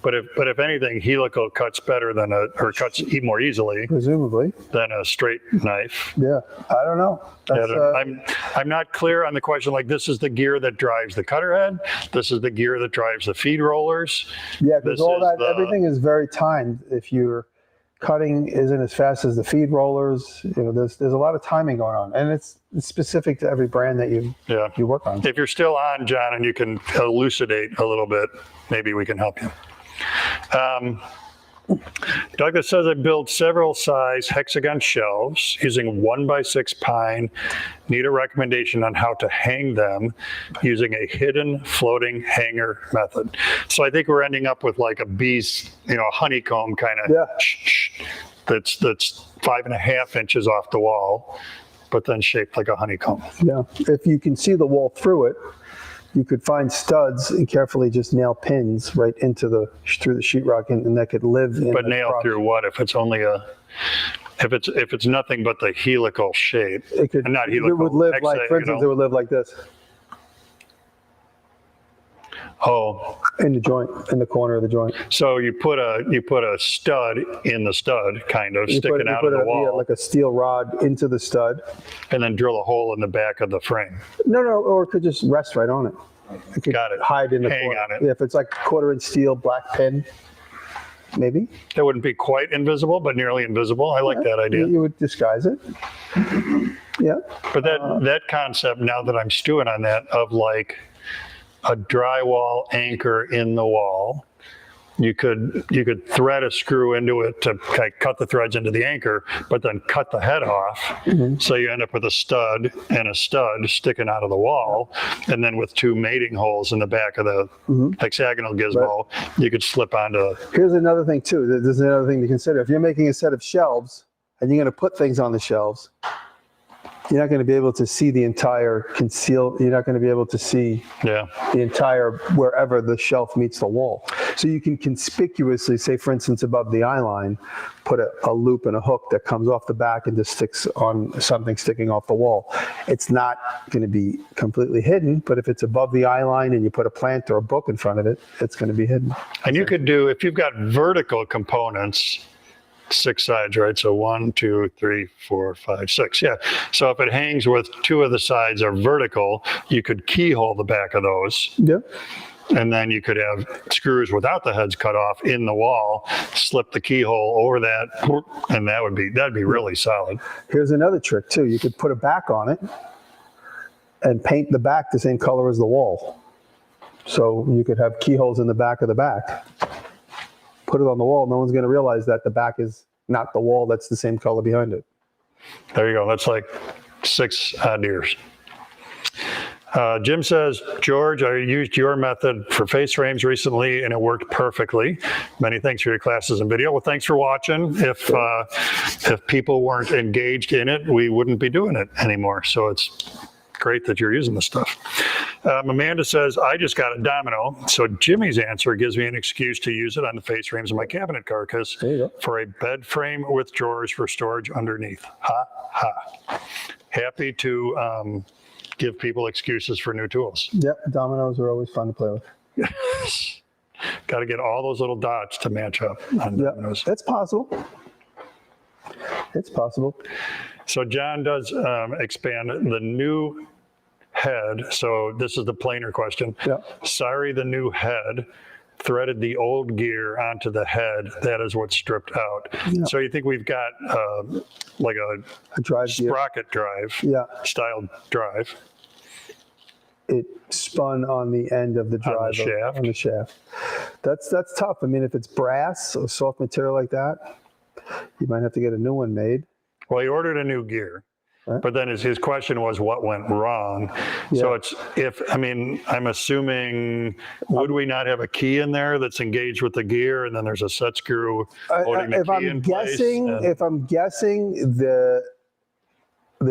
but if anything, helical cuts better than cuts more easily Presumably. than a straight knife. Yeah. I don't know. That's, I'm not clear on the question. Like, this is the gear that drives the cutter head. This is the gear that drives the feed rollers. yeah, because everything is very timed. If your cutting isn't as fast as the feed rollers, there's a lot of timing going on, and it's specific to every brand that you work on. If you're still on, John, and you can elucidate a little bit, maybe we can help you. Douglas says I built several size hexagon shelves using 1x6 pine. Need a recommendation on how to hang them using a hidden floating hanger method. So I think we're ending up with like a bee's, honeycomb kind of that's 5.5 inches off the wall, but then shaped like a honeycomb. Yeah. If you can see the wall through it, you could find studs and carefully just nail pins right into through the sheetrock, and that could live in. But nail through what? If it's only if it's nothing but the helical shape, it could. Not helical. It would live like, for instance, it would live like this. Oh, in the joint, in the corner of the joint. So you put a stud in the stud, kind of sticking out of the wall, yeah, like a steel rod into the stud, and then drill a hole in the back of the frame. No, or it could just rest right on it. It could Got it. hide in the Hang corner. on it. Yeah, if it's like 1/4 inch steel black pin, maybe. That wouldn't be quite invisible, but nearly invisible. I like that idea. You would disguise it. Yeah. But that concept, now that I'm stewing on that, of like a drywall anchor in the wall, you could thread a screw into it to cut the threads into the anchor, but then cut the head off. Mm-hmm. So you end up with a stud and a stud sticking out of the wall, and then with 2 mating holes in the back of the hexagonal gizmo, you could slip onto. Here's another thing too. There's another thing to consider. If you're making a set of shelves and you're going to put things on the shelves, you're not going to be able to see the entire you're not going to be able to see the entire wherever the shelf meets the wall. So you can conspicuously, say for instance, above the eye line, put a loop and a hook that comes off the back and just sticks on something sticking off the wall. It's not going to be completely hidden, but if it's above the eye line and you put a plant or a book in front of it, it's going to be hidden. And you could do, if you've got vertical components, 6 sides, right? So 1, 2, 3, 4, 5, 6. Yeah. So if it hangs with 2 of the sides are vertical, you could keyhole the back of those. Yeah. And then you could have screws without the heads cut off in the wall, slip the keyhole over that, and that'd be really solid. Here's another trick too. You could put a back on it and paint the back the same color as the wall. So you could have keyholes in the back of the back. Put it on the wall. No one's going to realize that the back is not the wall that's the same color behind it. There you go. That's like 6 ideas. Jim says, George, I used your method for face frames recently and it worked perfectly. Many thanks for your classes and video. Well, thanks for watching. If people weren't engaged in it, we wouldn't be doing it anymore. So it's great that you're using this stuff. Amanda says, I just got a domino. So Jimmy's answer gives me an excuse to use it on the face frames of my cabinet carcass for a bed frame with drawers for storage underneath. Ha, ha. Happy to give people excuses for new tools. Yep, dominoes are always fun to play with. Got to get all those little dots to match up on dominoes. It's possible. It's possible. So John does expand the new head. So this is the planer question. Yeah. Sorry, the new head threaded the old gear onto the head. That is what's stripped out. Yeah. So you think we've got like a drive sprocket drive style drive. It spun on the end of the drive on the shaft. That's tough. I mean, if it's brass or soft material like that, you might have to get a new one made. Well, he ordered a new gear. Right. But then his question was what went wrong. Yeah. So I'm assuming, would we not have a key in there that's engaged with the gear and then there's a set screw holding the key in place? If I'm guessing, the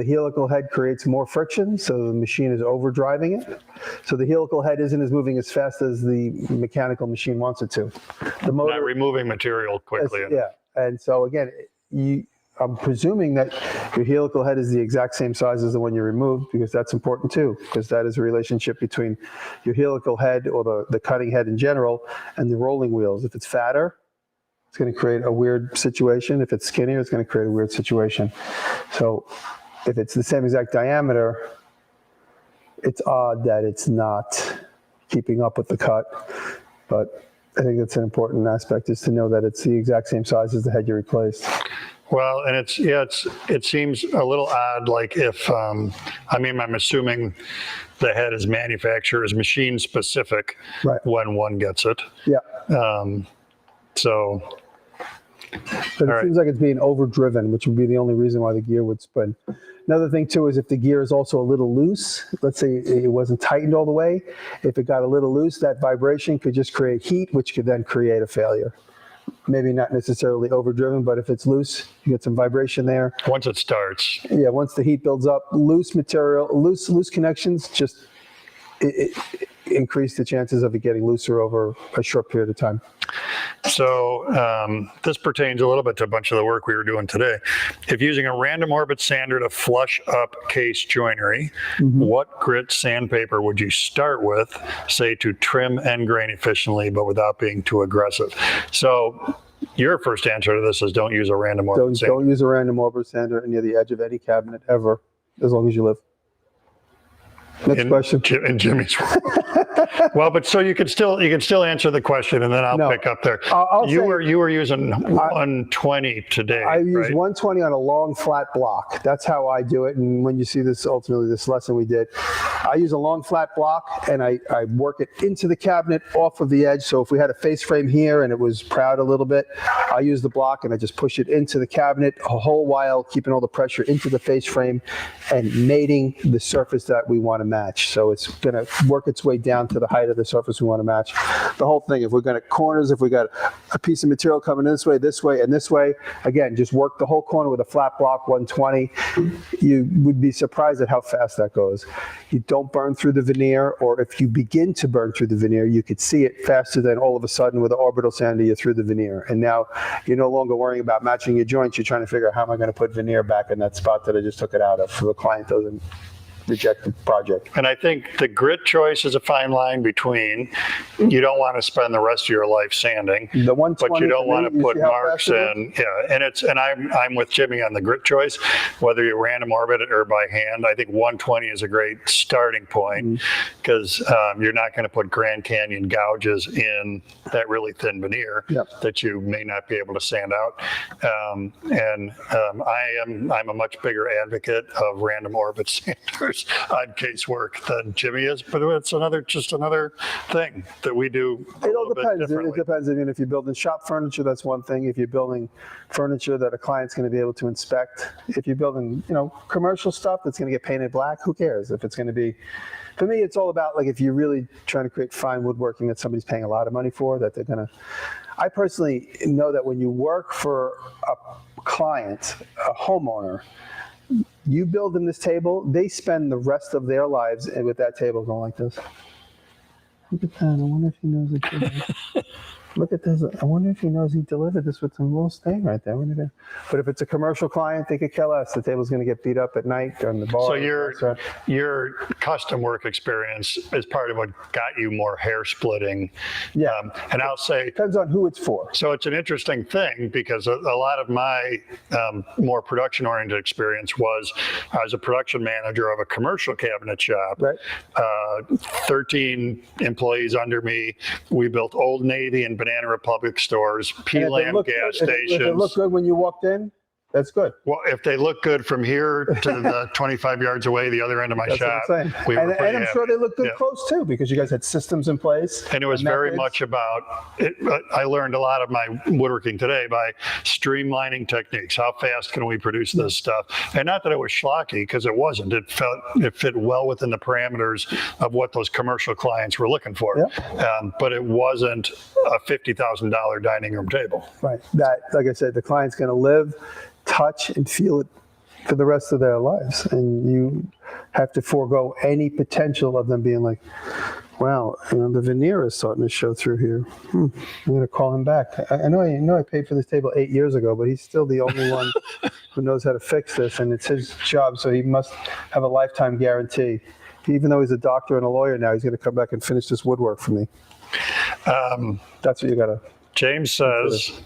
helical head creates more friction, so the machine is overdriving it. So the helical head isn't as moving as fast as the mechanical machine wants it to. The motor, not removing material quickly. Yeah, and so again, I'm presuming that your helical head is the exact same size as the one you removed, because that's important too, because that is a relationship between your helical head or the cutting head in general and the rolling wheels. If it's fatter, it's going to create a weird situation. If it's skinnier, it's going to create a weird situation. So if it's the same exact diameter, it's odd that it's not keeping up with the cut. But I think that's an important aspect, is to know that it's the exact same size as the head you replaced. Well, and it seems a little odd, like if, I'm assuming the head is manufacturer's machine specific when one gets it. Yeah. But it seems like it's being overdriven, which would be the only reason why the gear would spin. Another thing too is if the gear is also a little loose, let's say it wasn't tightened all the way, if it got a little loose, that vibration could just create heat, which could then create a failure. Maybe not necessarily overdriven, but if it's loose, you get some vibration there. Once it starts. Yeah, once the heat builds up, loose material, loose connections just increase the chances of it getting looser over a short period of time. So this pertains a little bit to a bunch of the work we were doing today. If using a random orbit sander to flush up case joinery, what grit sandpaper would you start with, say, to trim end grain efficiently but without being too aggressive? So your first answer to this is don't use a random orbit sander. Don't use a random orbit sander near the edge of any cabinet ever, as long as you live. Next question. In Jimmy's world. Well, but so you can still answer the question, and then I'll pick up there. You were using 120 today. I use 120 on a long flat block. That's how I do it. And when you see this, ultimately this lesson we did, I use a long flat block and I work it into the cabinet off of the edge. So if we had a face frame here and it was proud a little bit, I use the block and I just push it into the cabinet a whole while, keeping all the pressure into the face frame and mating the surface that we want to match. So it's going to work its way down to the height of the surface we want to match. The whole thing, if we're going to corners, if we got a piece of material coming this way, and this way, again, just work the whole corner with a flat block, 120. You would be surprised at how fast that goes. You don't burn through the veneer, or if you begin to burn through the veneer, you could see it faster than all of a sudden with an orbital sander, you're through the veneer. And now you're no longer worrying about matching your joints. You're trying to figure out, how am I going to put veneer back in that spot that I just took it out of, so the client doesn't reject the project. And I think the grit choice is a fine line between, you don't want to spend the rest of your life sanding, but you don't want to put marks in. Yeah, and I'm with Jimmy on the grit choice, whether you random orbit it or by hand. I think 120 is a great starting point, because you're not going to put Grand Canyon gouges in that really thin veneer that you may not be able to sand out. I'm a much bigger advocate of random orbit sanders. hours on casework than Jimmy is, but it's just another thing that we do a It all little bit depends. differently. It depends. I mean, if you're building shop furniture, that's one thing. If you're building furniture that a client's going to be able to inspect, if you're building, commercial stuff that's going to get painted black, who cares? If it's going to be, for me, it's all about like if you're really trying to create fine woodworking that somebody's paying a lot of money for, that they're going to. I personally know that when you work for a client, a homeowner, you build them this table, they spend the rest of their lives with that table going like this. Look at that. I wonder if he knows it. Look at this. I wonder if he knows he delivered this with some little stain right there. But if it's a commercial client, they could care less. The table's going to get beat up at night during the bar. So your custom work experience is part of what got you more hair splitting. Yeah. And I'll say, Depends on who it's for. so it's an interesting thing because a lot of my more production-oriented experience was I was a production manager of a commercial cabinet shop. Right. 13 employees under me. We built Old Navy and Banana Republic stores, And if P-Lamb gas stations. If it looked good when you walked in, that's good. Well, if they look good from here to the 25 yards away, the other end of my That's shop, what I'm saying. we were And pretty I'm sure they look good Yeah. close too, because you guys had systems in place. And it was very methods. much about it. I learned a lot of my woodworking today by streamlining techniques. How fast can we produce this stuff? And not that it was schlocky, because it wasn't. It fit well within the parameters of what those commercial clients were looking for. But it wasn't a $50,000 dining room table. Right. That, like I said, the client's going to live, touch, and feel it for the rest of their lives. And you have to forego any potential of them being like, wow, the veneer is starting to show through here. I'm going to call him back. I know I paid for this table 8 years ago, but he's still the only one who knows how to fix this, and it's his job, so he must have a lifetime guarantee. Even though he's a doctor and a lawyer now, he's going to come back and finish this woodwork for me. That's what you got to. James says,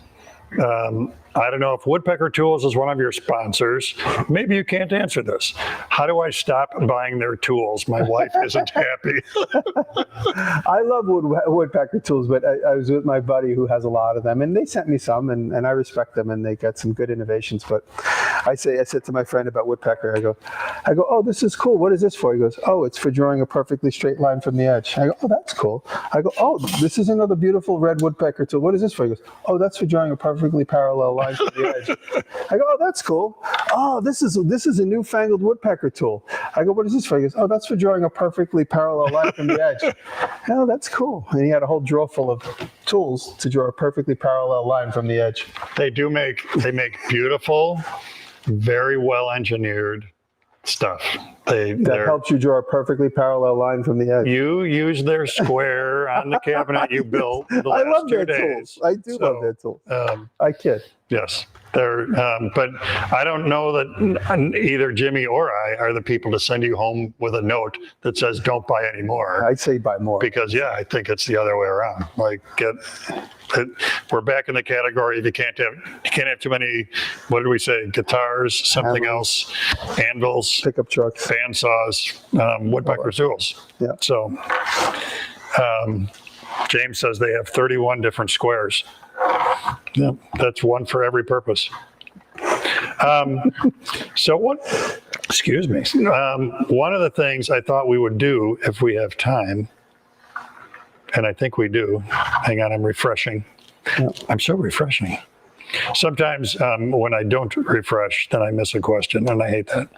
I don't know if Woodpecker Tools is one of your sponsors. Maybe you can't answer this. How do I stop buying their tools? My wife isn't happy. I love Woodpecker Tools, but I was with my buddy who has a lot of them, and they sent me some, and I respect them, and they got some good innovations. But I said to my friend about Woodpecker, I go, oh, this is cool. What is this for? He goes, oh, it's for drawing a perfectly straight line from the edge. I go, oh, that's cool. I go, oh, this is another beautiful red Woodpecker tool. What is this for? He goes, oh, that's for drawing a perfectly parallel line from the edge. I go, oh, that's cool. Oh, this is a newfangled Woodpecker tool. I go, what is this for? He goes, oh, that's for drawing a perfectly parallel line from the edge. Oh, that's cool. And he had a whole drawer full of tools to draw a perfectly parallel line from the edge. They make beautiful, very well engineered stuff. That helps you draw a perfectly parallel line from the edge. You use their square on the cabinet you built the last I love 2 their days. tools. I do love their tools. I kid. Yes, they're. But I don't know that either Jimmy or I are the people to send you home with a note that says "Don't buy anymore." I'd say buy more. Because I think it's the other way around. Like we're back in the category. You can't have too many. What did we say? Guitars, something else, anvils, pickup trucks, bandsaws, Woodpecker tools. Yeah. So, James says they have 31 different squares. Yeah, that's one for every purpose. Excuse me. One of the things I thought we would do if we have time, and I think we do. Hang on, I'm refreshing. Yeah. I'm so refreshing. Sometimes when I don't refresh, then I miss a question, and I hate that.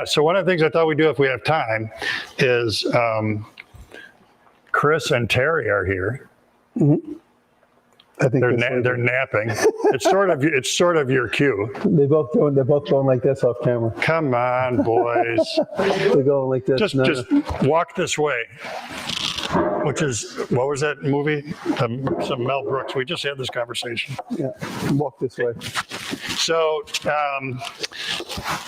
So one of the things I thought we'd do if we have time is Chris and Terry are here. Mm-hmm. I think they're napping. It's sort of your cue. They're both going like this off camera. Come on, boys. They're going like this. Just walk this way. Which is, what was that movie? Some Mel Brooks. We just had this conversation. Yeah, walk this way. So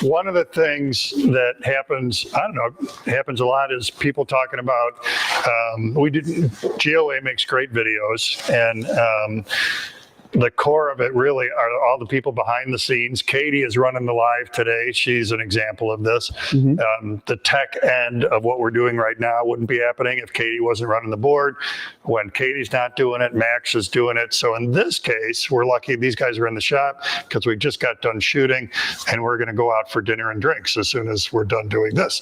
one of the things that happens a lot is people talking about, GOA makes great videos, and the core of it really are all the people behind the scenes. Katie is running the live today. She's an example of this. The tech end of what we're doing right now wouldn't be happening if Katie wasn't running the board. When Katie's not doing it, Max is doing it. So in this case, we're lucky these guys are in the shop because we just got done shooting and we're going to go out for dinner and drinks as soon as we're done doing this.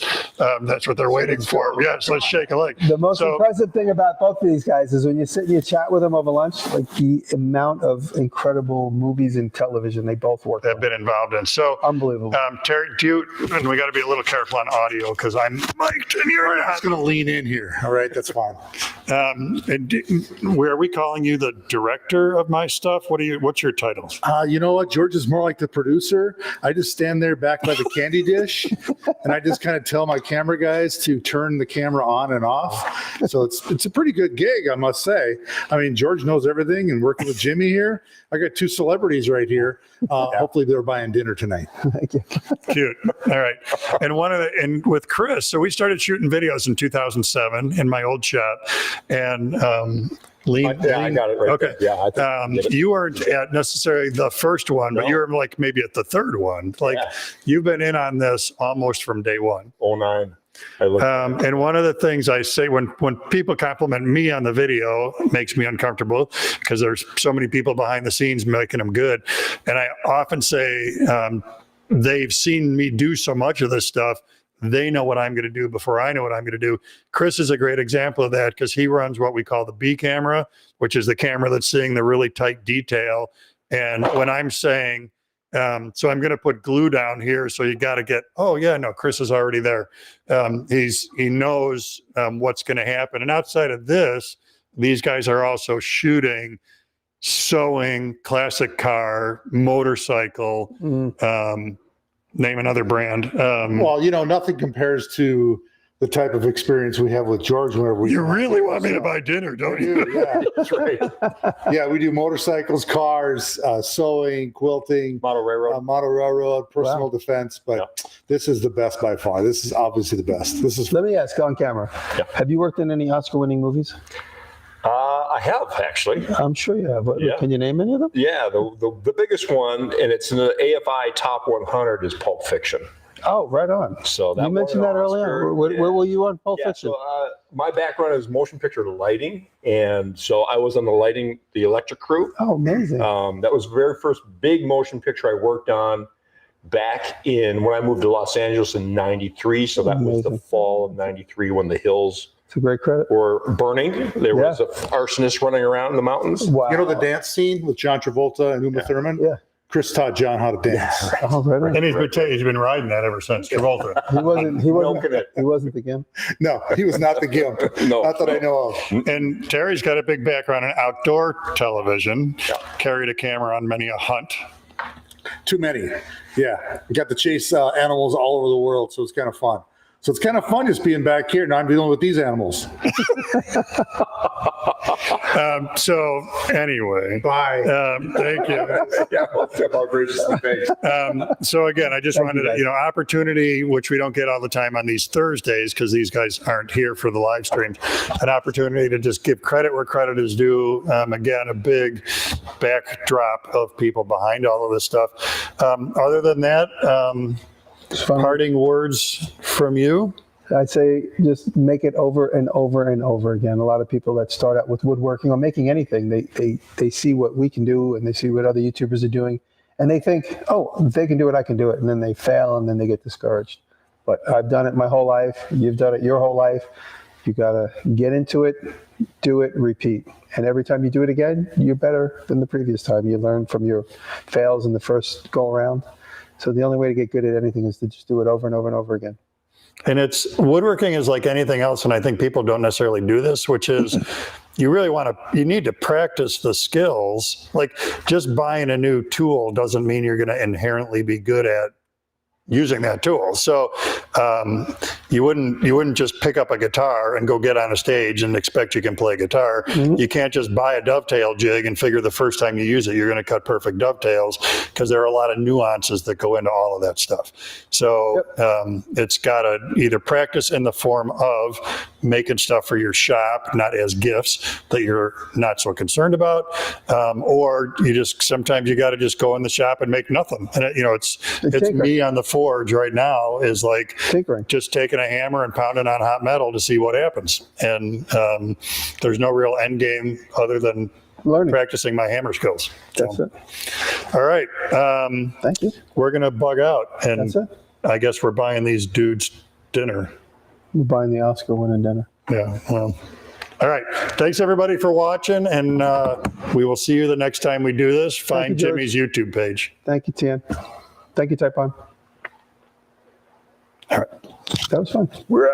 That's what they're waiting for. Yes, let's shake a leg. The most impressive thing about both of these guys is when you sit and you chat with them over lunch, like the amount of incredible movies and television they both work on. Have been involved in. So Unbelievable. Terry, and we got to be a little careful on audio because I'm mic'd and you're I'm just going to lean in here. All right, that's fine. where are we calling you the director of my stuff? What's your title? You know what? George is more like the producer. I just stand there back by the candy dish and I just kind of tell my camera guys to turn the camera on and off. So it's a pretty good gig, I must say. I mean, George knows everything, and working with Jimmy here, I got two celebrities right here. Hopefully they're buying dinner tonight. Thank you. Cute. All right. And with Chris, so we started shooting videos in 2007 in my old shop, and I got it right. Okay. There. Yeah, I think you weren't at necessarily the first one, but you're like maybe at the third one. Like you've been in on this almost from day one. 09. And one of the things I say when people compliment me on the video, it makes me uncomfortable because there's so many people behind the scenes making them good. And I often say they've seen me do so much of this stuff. They know what I'm going to do before I know what I'm going to do. Chris is a great example of that because he runs what we call the B camera, which is the camera that's seeing the really tight detail. And when I'm saying, so I'm going to put glue down here. So you got to get, oh yeah, no, Chris is already there. He knows what's going to happen. And outside of this, these guys are also shooting, sewing, classic car, motorcycle, name another brand. Well, you know, nothing compares to the type of experience we have with George whenever we. You really want me to buy dinner, don't you? Yeah, that's right. Yeah, we do motorcycles, cars, sewing, quilting, Model Railroad. personal defense. But this is the best by far. This is obviously the best. This is. Let me ask on camera. Yeah. Have you worked in any Oscar-winning movies? I have actually. I'm sure you have. Yeah. Can you name any of them? Yeah, the biggest one, and it's in the AFI Top 100, is Pulp Fiction. Oh, right on. So that you mentioned that earlier. Where were you on Pulp Fiction? So my background is motion picture lighting, and so I was on the electric crew. Oh, amazing. That was the very first big motion picture I worked on back when I moved to Los Angeles in '93. So that was the fall of '93 when the hills It's a great credit. were burning. There was an arsonist running around in the mountains. Wow. You know the dance scene with John Travolta and Uma Thurman? Yeah. Chris taught John how to dance. Oh, right on. And he's been riding that ever since Travolta. He wasn't the gimp. No, he was not the gimp. No. Not that I know of. And Terry's got a big background in outdoor television. Carried a camera on many a hunt. Too many. Yeah. We got to chase animals all over the world, so it's kind of fun. So it's kind of fun just being back here. Now I'm dealing with these animals. So anyway, Bye. thank you. Yeah, how graciously thanks. So again, I just wanted to, opportunity, which we don't get all the time on these Thursdays because these guys aren't here for the live streams, an opportunity to just give credit where credit is due. Again, a big backdrop of people behind all of this stuff. Other than that, parting words from you? I'd say just make it over and over and over again. A lot of people that start out with woodworking or making anything, they see what we can do and they see what other YouTubers are doing, and they think, oh, if they can do it, I can do it. And then they fail and then they get discouraged. But I've done it my whole life. You've done it your whole life. You got to get into it, do it, repeat. And every time you do it again, you're better than the previous time. You learn from your fails in the first go around. So the only way to get good at anything is to just do it over and over and over again. And woodworking is like anything else, and I think people don't necessarily do this, which is you need to practice the skills. Like just buying a new tool doesn't mean you're going to inherently be good at using that tool. So you wouldn't just pick up a guitar and go get on a stage and expect you can play guitar. You can't just buy a dovetail jig and figure the first time you use it, you're going to cut perfect dovetails, because there are a lot of nuances that go into all of that stuff. So it's got to either practice in the form of making stuff for your shop, not as gifts that you're not so concerned about, or sometimes you got to just go in the shop and make nothing. And it's me on the forge right now is like Tinkering. just taking a hammer and pounding on hot metal to see what happens. And there's no real end game other than Learning. practicing my hammer skills. That's it. All right. Thank you. We're going to bug out. And That's it. I guess we're buying these dudes dinner. We're buying the Oscar winning dinner. Yeah. Well, all right. Thanks everybody for watching. And we will see you the next time we do this. Find George. Jimmy's YouTube page. Thank you, Tian. Thank you, Type On. All right. That was fun. We're